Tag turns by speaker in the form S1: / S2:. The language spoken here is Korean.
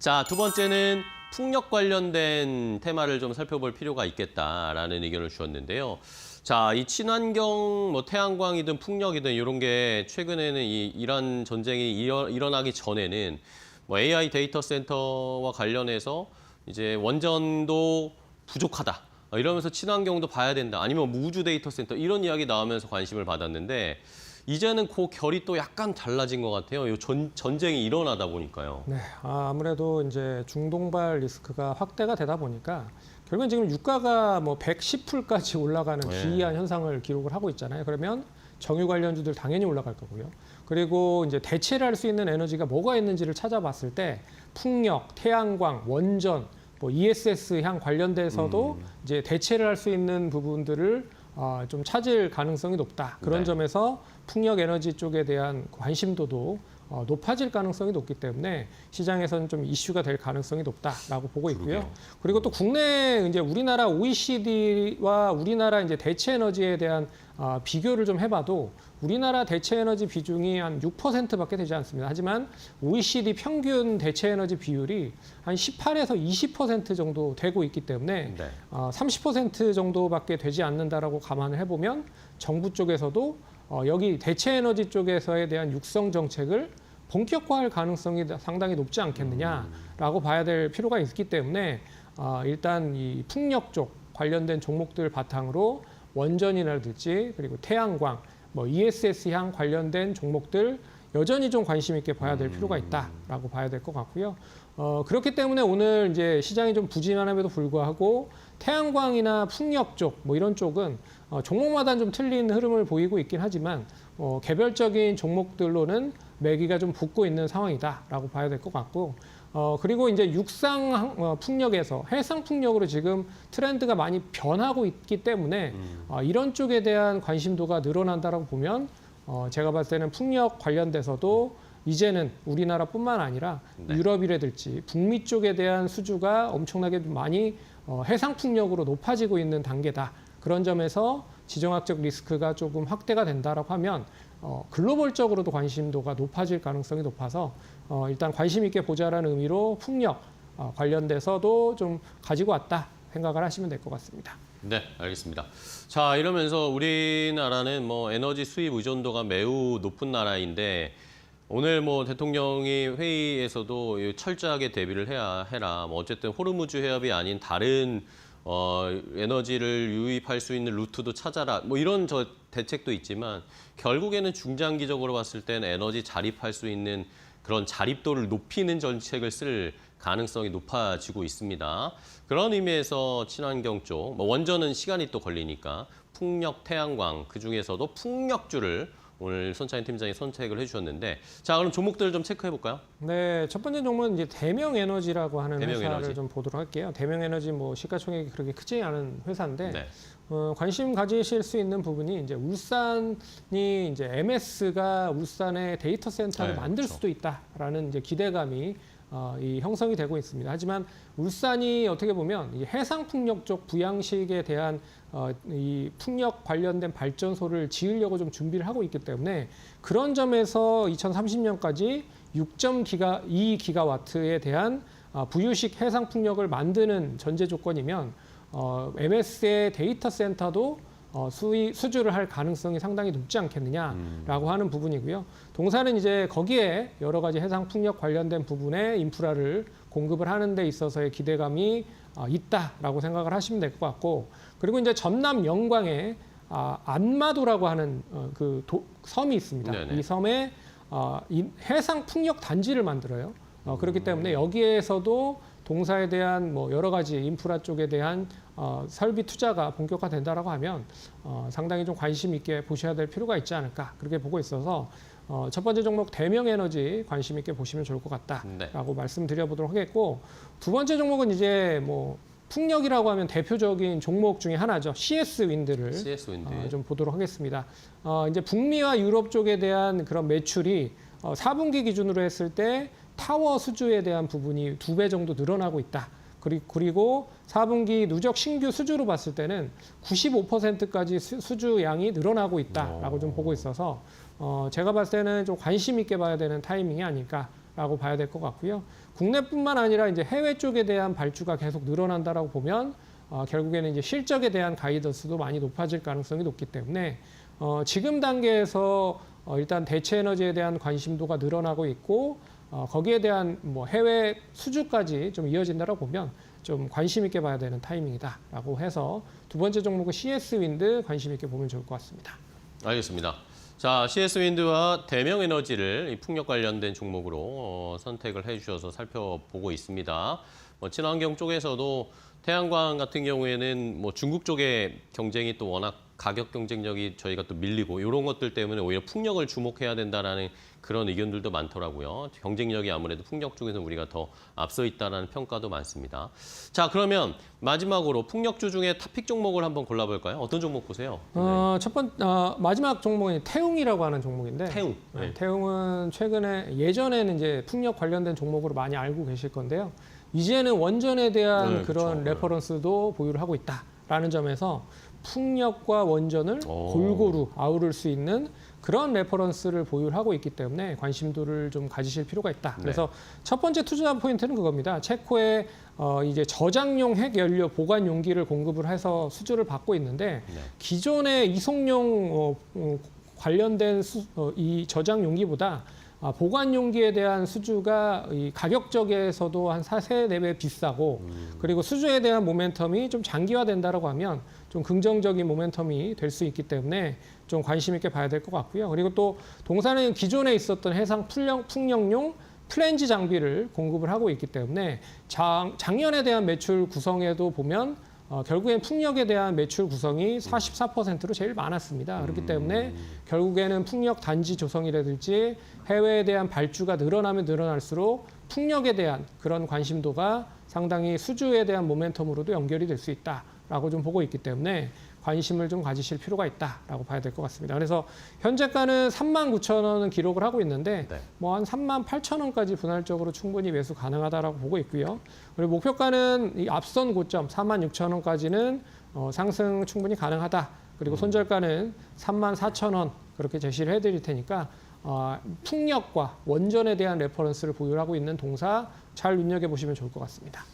S1: 자, 두 번째는 풍력 관련된 테마를 좀 살펴볼 필요가 있겠다라는 의견을 주었는데요. 자, 이 친환경, 태양광이든 풍력이든 이런 게 최근에는 이 이란 전쟁이 일어나기 전에는 AI 데이터 센터와 관련해서 이제 원전도 부족하다. 이러면서 친환경도 봐야 된다. 아니면 우주 데이터 센터 이런 이야기 나오면서 관심을 받았는데 이제는 그 결이 또 약간 달라진 것 같아요. 이 전쟁이 일어나다 보니까요.
S2: 네, 아무래도 이제 중동발 리스크가 확대가 되다 보니까 결국은 지금 유가가 110%까지 올라가는 기이한 현상을 기록을 하고 있잖아요. 그러면 정유 관련주들 당연히 올라갈 거고요. 그리고 이제 대체를 할 수 있는 에너지가 뭐가 있는지를 찾아봤을 때 풍력, 태양광, 원전, ESS향 관련돼서도 이제 대체를 할 수 있는 부분들을 좀 찾을 가능성이 높다. 그런
S1: 네.
S2: 점에서 풍력 에너지 쪽에 대한 관심도도 높아질 가능성이 높기 때문에 시장에서는 좀 이슈가 될 가능성이 높다라고 보고 있고요.
S1: 그러게요.
S2: 그리고 또 국내 이제 우리나라 OECD와 우리나라 이제 대체 에너지에 대한 비교를 좀 해봐도 우리나라 대체 에너지 비중이 한 6%밖에 되지 않습니다. 하지만 OECD 평균 대체 에너지 비율이 한 18에서 20% 정도 되고 있기 때문에
S1: 네.
S2: 30% 정도밖에 되지 않는다라고 감안을 해보면 정부 쪽에서도 여기 대체 에너지 쪽에서에 대한 육성 정책을 본격화할 가능성이 상당히 높지 않겠느냐라고 봐야 될 필요가 있기 때문에 일단 이 풍력 쪽 관련된 종목들 바탕으로 원전이라든지 그리고 태양광, ESS향 관련된 종목들 여전히 좀 관심 있게 봐야 될 필요가 있다라고 봐야 될 것 같고요. 그렇기 때문에 오늘 이제 시장이 좀 부진함에도 불구하고 태양광이나 풍력 쪽 이런 쪽은 종목마다 좀 틀린 흐름을 보이고 있긴 하지만 개별적인 종목들로는 매기가 좀 붙고 있는 상황이다라고 봐야 될 것 같고 그리고 이제 육상 풍력에서 해상 풍력으로 지금 트렌드가 많이 변하고 있기 때문에 이런 쪽에 대한 관심도가 늘어난다라고 보면 제가 봤을 때는 풍력 관련돼서도 이제는 우리나라뿐만 아니라 유럽이라든지 북미 쪽에 대한 수주가 엄청나게 많이 해상 풍력으로 높아지고 있는 단계다. 그런 점에서 지정학적 리스크가 조금 확대가 된다라고 하면 글로벌적으로도 관심도가 높아질 가능성이 높아서 일단 관심 있게 보자라는 의미로 풍력 관련돼서도 좀 가지고 왔다 생각을 하시면 될 것 같습니다.
S1: 네, 알겠습니다. 자, 이러면서 우리나라는 에너지 수입 의존도가 매우 높은 나라인데 오늘 대통령이 회의에서도 철저하게 대비를 해라. 어쨌든 호르무즈 해협이 아닌 다른 에너지를 유입할 수 있는 루트도 찾아라. 이런 대책도 있지만 결국에는 중장기적으로 봤을 때는 에너지 자립할 수 있는 그런 자립도를 높이는 정책을 쓸 가능성이 높아지고 있습니다. 그런 의미에서 친환경 쪽, 원전은 시간이 또 걸리니까 풍력, 태양광 그중에서도 풍력주를 오늘 손차인 팀장이 선택을 해주셨는데 자 그럼 종목들을 좀 체크해 볼까요?
S2: 네, 첫 번째 종목은 이제 대명에너지라고 하는 회사를
S1: 대명에너지.
S2: 좀 보도록 할게요. 대명에너지 시가총액이 그렇게 크지 않은 회사인데
S1: 네.
S2: 관심 가지실 수 있는 부분이 이제 울산이 이제 MS가 울산의 데이터 센터를
S1: 네,
S2: 만들
S1: 그렇죠.
S2: 수도 있다라는 이제 기대감이 이 형성이 되고 있습니다. 하지만 울산이 어떻게 보면 이 해상 풍력 쪽 부양식에 대한 이 풍력 관련된 발전소를 지으려고 좀 준비를 하고 있기 때문에 그런 점에서 2030년까지 6.2기가와트에 대한 부유식 해상 풍력을 만드는 전제 조건이면 MS의 데이터 센터도 수주를 할 가능성이 상당히 높지 않겠느냐라고 하는 부분이고요. 동사는 이제 거기에 여러 가지 해상 풍력 관련된 부분에 인프라를 공급을 하는 데 있어서의 기대감이 있다라고 생각을 하시면 될 것 같고 그리고 이제 전남 영광에 안마도라고 하는 그 섬이 있습니다.
S1: 네네.
S2: 이 섬에 해상 풍력 단지를 만들어요. 그렇기 때문에 여기에서도 동사에 대한 여러 가지 인프라 쪽에 대한 설비 투자가 본격화된다라고 하면 상당히 좀 관심 있게 보셔야 될 필요가 있지 않을까 그렇게 보고 있어서 첫 번째 종목 대명에너지 관심 있게 보시면 좋을 것 같다라고 말씀드려보도록 하겠고 두 번째 종목은 이제 풍력이라고 하면 대표적인 종목 중에 하나죠. CS 윈드를 좀 보도록 하겠습니다. 이제 북미와 유럽 쪽에 대한 그런 매출이 4분기 기준으로 했을 때 타워 수주에 대한 부분이 2배 정도 늘어나고 있다. 그리고 4분기 누적 신규 수주로 봤을 때는 95%까지 수주 양이 늘어나고 있다라고 좀 보고 있어서 제가 봤을 때는 좀 관심 있게 봐야 되는 타이밍이 아닐까 있다라고 봐야 될 것 같고요. 국내뿐만 아니라 이제 해외 쪽에 대한 발주가 계속 늘어난다라고 보면 결국에는 이제 실적에 대한 가이던스도 많이 높아질 가능성이 높기 때문에 지금 단계에서 일단 대체 에너지에 대한 관심도가 늘어나고 있고 거기에 대한 뭐 해외 수주까지 좀 이어진다라고 보면 좀 관심 있게 봐야 되는 타이밍이다라고 해서 두 번째 종목은 CS 윈드 관심 있게 보면 좋을 것 같습니다.
S1: 알겠습니다. 자, CS 윈드와 대명 에너지를 이 풍력 관련된 종목으로 선택을 해주셔서 살펴보고 있습니다. 친환경 쪽에서도 태양광 같은 경우에는 뭐 중국 쪽의 경쟁이 또 워낙 가격 경쟁력이 저희가 또 밀리고 이런 것들 때문에 오히려 풍력을 주목해야 된다라는 그런 의견들도 많더라고요. 경쟁력이 아무래도 풍력 쪽에서 우리가 더 앞서 있다라는 평가도 많습니다. 자, 그러면 마지막으로 풍력주 중에 탑픽 종목을 한번 골라볼까요? 어떤 종목 보세요?
S2: 마지막 종목은 태웅이라고 하는 종목인데
S1: 태웅.
S2: 네, 태웅은 예전에는 이제 풍력 관련된 종목으로 많이 알고 계실 건데요. 이제는 원전에 대한 그런
S1: 그렇죠.
S2: 레퍼런스도 보유를 하고 있다라는 점에서 풍력과 원전을 골고루 아우를 수 있는 그런 레퍼런스를 보유를 하고 있기 때문에 관심도를 좀 가지실 필요가 있다. 그래서 첫 번째 투자 포인트는 그겁니다. 체코에 이제 저장용 핵연료 보관 용기를 공급을 해서 수주를 받고 있는데 기존의 이송용 관련된 이 저장 용기보다 보관 용기에 대한 수주가 이 가격적에서도 한 4배 비싸고 그리고 수주에 대한 모멘텀이 좀 장기화된다라고 하면 좀 긍정적인 모멘텀이 될 수 있기 때문에 좀 관심 있게 봐야 될 것 같고요. 그리고 또 동사는 기존에 있었던 해상 풍력용 플랜지 장비를 공급을 하고 있기 때문에 작년에 대한 매출 구성에도 보면 결국엔 풍력에 대한 매출 구성이 44%로 제일 많았습니다. 그렇기 때문에 결국에는 풍력 단지 조성이라든지 해외에 대한 발주가 늘어나면 늘어날수록 풍력에 대한 그런 관심도가 상당히 수주에 대한 모멘텀으로도 연결이 될 수 있다라고 좀 보고 있기 때문에 관심을 좀 가지실 필요가 있다라고 봐야 될 것 같습니다. 그래서 현재가는 39,000원은 기록을 하고 있는데 뭐 한 38,000원까지 분할적으로 충분히 매수 가능하다라고 보고 있고요. 그리고 목표가는 이 앞선 고점 46,000원까지는 상승 충분히 가능하다. 그리고 손절가는 34,000원 그렇게 제시를 해드릴 테니까 풍력과 원전에 대한 레퍼런스를 보유하고 있는 동사 잘 눈여겨보시면 좋을 것 같습니다.